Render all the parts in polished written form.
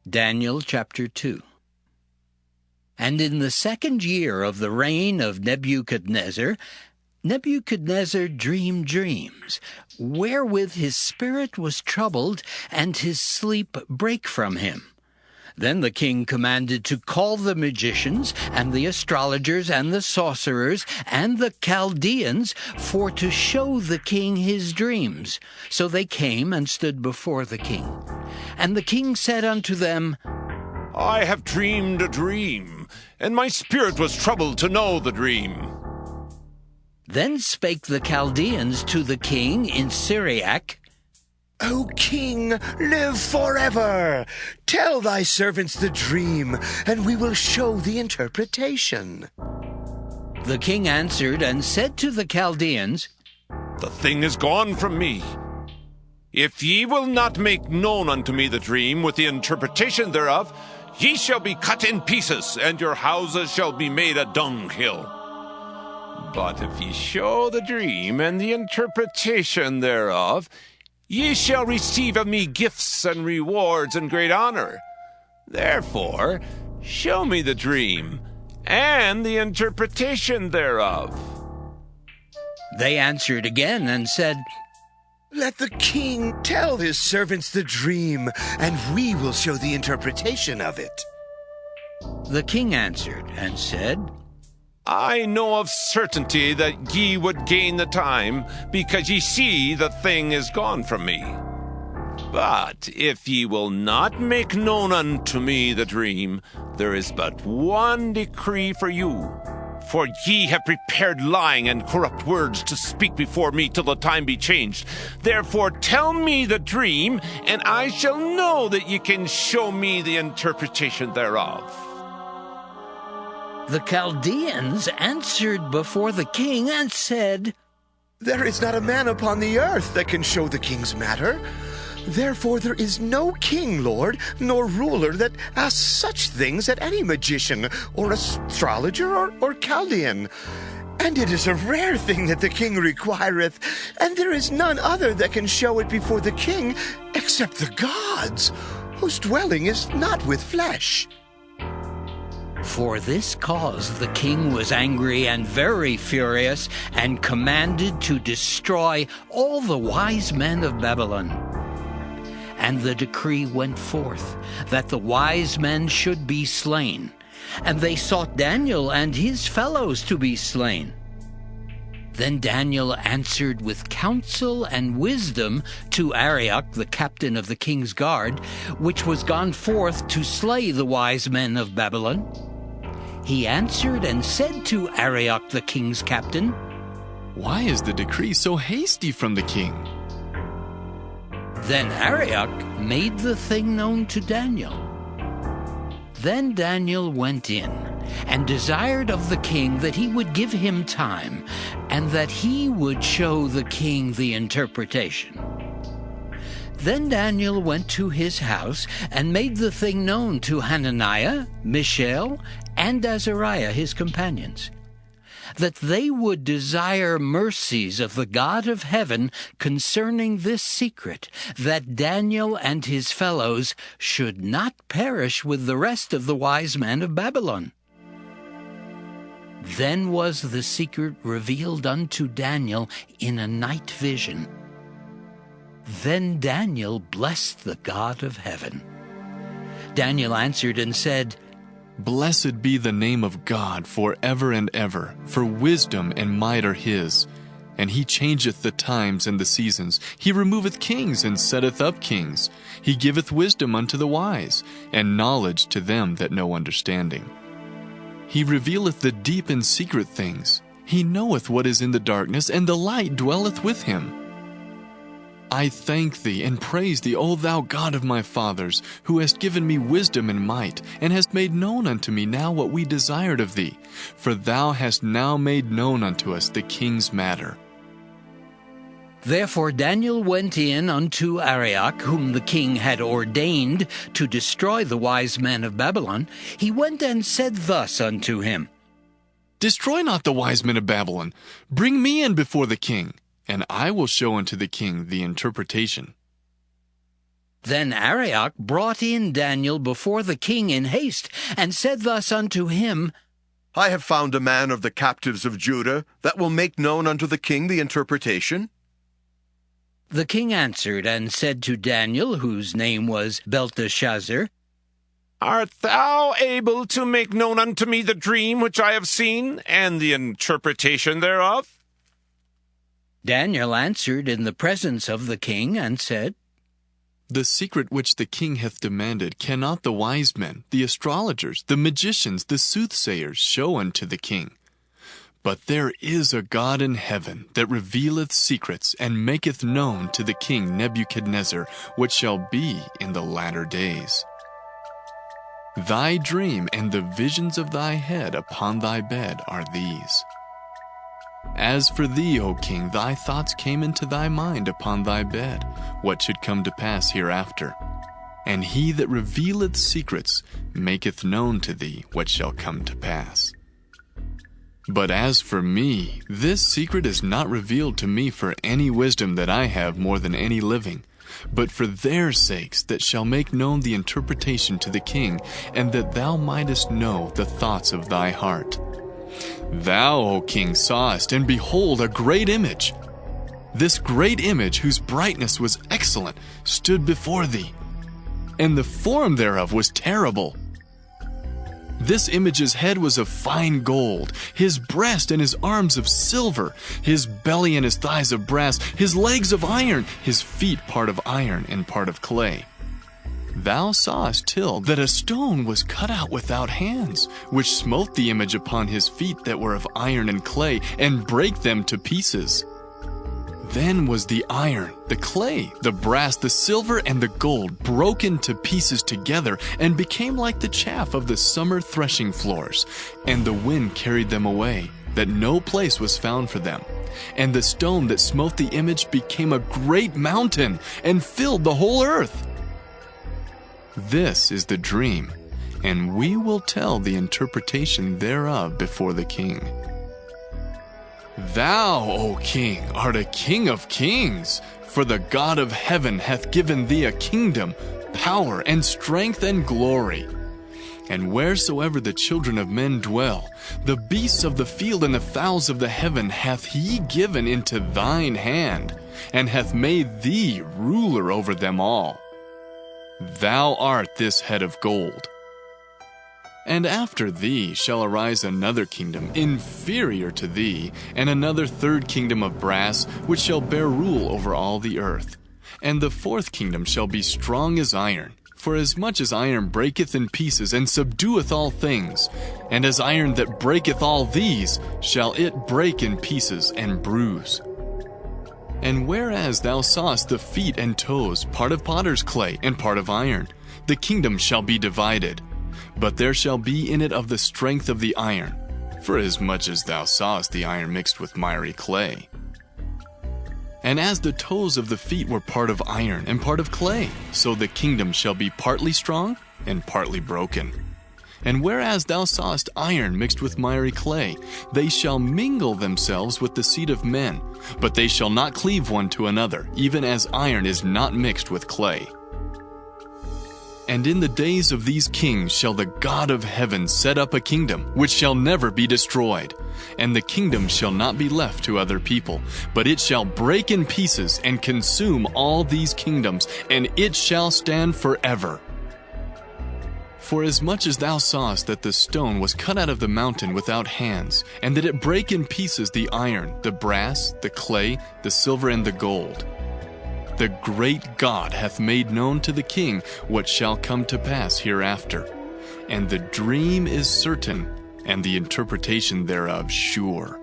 Daniel chapter 2. And in the 2nd year of the reign of Nebuchadnezzar dreamed dreams, wherewith his spirit was troubled, and his sleep brake from him. Then the king commanded to call the magicians, and the astrologers, and the sorcerers, and the Chaldeans, for to show the king his dreams. So they came and stood before the king. And the king said unto them, I have dreamed a dream, and my spirit was troubled to know the dream. Then spake the Chaldeans to the king in Syriac, O king, live forever. Tell thy servants the dream, and we will show the interpretation. The king answered and said to the Chaldeans, The thing is gone from me. If ye will not make known unto me the dream with the interpretation thereof, ye shall be cut in pieces, and your houses shall be made a dunghill. But if ye show the dream and the interpretation thereof, ye shall receive of me gifts and rewards and great honor. Therefore, show me the dream and the interpretation thereof. They answered again and said, Let the king tell his servants the dream, and we will show the interpretation of it. The king answered and said, I know of certainty that ye would gain the time, because ye see the thing is gone from me. But if ye will not make known unto me the dream, there is but one decree for you. For ye have prepared lying and corrupt words to speak before me till the time be changed. Therefore tell me the dream, and I shall know that ye can show me the interpretation thereof. The Chaldeans answered before the king and said, There is not a man upon the earth that can show the king's matter. Therefore there is no king, Lord, nor ruler that asks such things at any magician, or astrologer, or Chaldean. And it is a rare thing that the king requireth, and there is none other that can show it before the king, except the gods, whose dwelling is not with flesh. For this cause the king was angry and very furious, and commanded to destroy all the wise men of Babylon. And the decree went forth that the wise men should be slain, and they sought Daniel and his fellows to be slain. Then Daniel answered with counsel and wisdom to Arioch, the captain of the king's guard, which was gone forth to slay the wise men of Babylon. He answered and said to Arioch, the king's captain, Why is the decree so hasty from the king? Then Arioch made the thing known to Daniel. Then Daniel went in and desired of the king that he would give him time, and that he would show the king the interpretation. Then Daniel went to his house and made the thing known to Hananiah, Mishael, and Azariah his companions, that they would desire mercies of the God of heaven concerning this secret, that Daniel and his fellows should not perish with the rest of the wise men of Babylon. Then was the secret revealed unto Daniel in a night vision. Then Daniel blessed the God of heaven. Daniel answered and said, Blessed be the name of God forever and ever, for wisdom and might are his. And he changeth the times and the seasons. He removeth kings and setteth up kings. He giveth wisdom unto the wise, and knowledge to them that know understanding. He revealeth the deep and secret things. He knoweth what is in the darkness, and the light dwelleth with him. I thank thee and praise thee, O thou God of my fathers, who hast given me wisdom and might, and hast made known unto me now what we desired of thee. For thou hast now made known unto us the king's matter. Therefore Daniel went in unto Arioch, whom the king had ordained to destroy the wise men of Babylon. He went and said thus unto him, Destroy not the wise men of Babylon. Bring me in before the king, and I will show unto the king the interpretation. Then Arioch brought in Daniel before the king in haste, and said thus unto him, I have found a man of the captives of Judah that will make known unto the king the interpretation. The king answered and said to Daniel, whose name was Belteshazzar, Art thou able to make known unto me the dream which I have seen, and the interpretation thereof? Daniel answered in the presence of the king, and said, The secret which the king hath demanded cannot the wise men, the astrologers, the magicians, the soothsayers show unto the king. But there is a God in heaven that revealeth secrets, and maketh known to the king Nebuchadnezzar what shall be in the latter days. Thy dream and the visions of thy head upon thy bed are these. As for thee, O king, thy thoughts came into thy mind upon thy bed, what should come to pass hereafter. And he that revealeth secrets maketh known to thee what shall come to pass. But as for me, this secret is not revealed to me for any wisdom that I have more than any living, but for their sakes that shall make known the interpretation to the king, and that thou mightest know the thoughts of thy heart. Thou, O king, sawest, and behold, a great image. This great image, whose brightness was excellent, stood before thee, and the form thereof was terrible. This image's head was of fine gold, his breast and his arms of silver, his belly and his thighs of brass, his legs of iron, his feet part of iron and part of clay. Thou sawest till that a stone was cut out without hands, which smote the image upon his feet that were of iron and clay, and brake them to pieces. Then was the iron, the clay, the brass, the silver, and the gold broken to pieces together, and became like the chaff of the summer threshing floors. And the wind carried them away, that no place was found for them. And the stone that smote the image became a great mountain, and filled the whole earth. This is the dream, and we will tell the interpretation thereof before the king. Thou, O king, art a king of kings, for the God of heaven hath given thee a kingdom, power, and strength, and glory. And wheresoever the children of men dwell, the beasts of the field and the fowls of the heaven hath he given into thine hand, and hath made thee ruler over them all. Thou art this head of gold. And after thee shall arise another kingdom inferior to thee, and another third kingdom of brass, which shall bear rule over all the earth. And the fourth kingdom shall be strong as iron, for as much as iron breaketh in pieces, and subdueth all things, and as iron that breaketh all these, shall it break in pieces and bruise. And whereas thou sawest the feet and toes, part of potter's clay, and part of iron, the kingdom shall be divided. But there shall be in it of the strength of the iron, for as much as thou sawest the iron mixed with miry clay. And as the toes of the feet were part of iron and part of clay, so the kingdom shall be partly strong and partly broken. And whereas thou sawest iron mixed with miry clay, they shall mingle themselves with the seed of men, but they shall not cleave one to another, even as iron is not mixed with clay. And in the days of these kings shall the God of heaven set up a kingdom, which shall never be destroyed. And the kingdom shall not be left to other people, but it shall break in pieces and consume all these kingdoms, and it shall stand forever. For as much as thou sawest that the stone was cut out of the mountain without hands, and that it brake in pieces the iron, the brass, the clay, the silver, and the gold, the great God hath made known to the king what shall come to pass hereafter. And the dream is certain, and the interpretation thereof sure.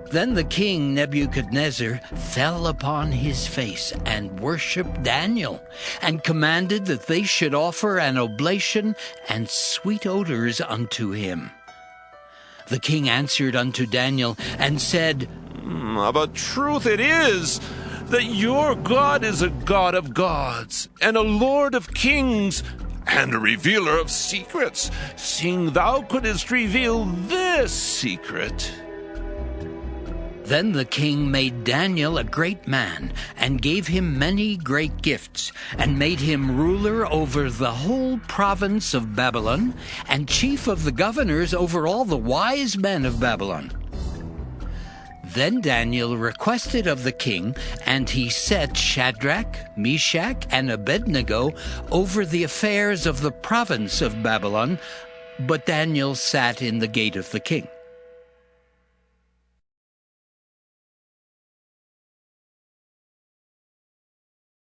Then the king Nebuchadnezzar fell upon his face and worshipped Daniel, and commanded that they should offer an oblation and sweet odors unto him. The king answered unto Daniel and said, Of a truth it is, that your God is a God of gods, and a Lord of kings, and a revealer of secrets, seeing thou couldst reveal this secret. Then the king made Daniel a great man, and gave him many great gifts, and made him ruler over the whole province of Babylon, and chief of the governors over all the wise men of Babylon. Then Daniel requested of the king, and he set Shadrach, Meshach, and Abednego over the affairs of the province of Babylon, but Daniel sat in the gate of the king.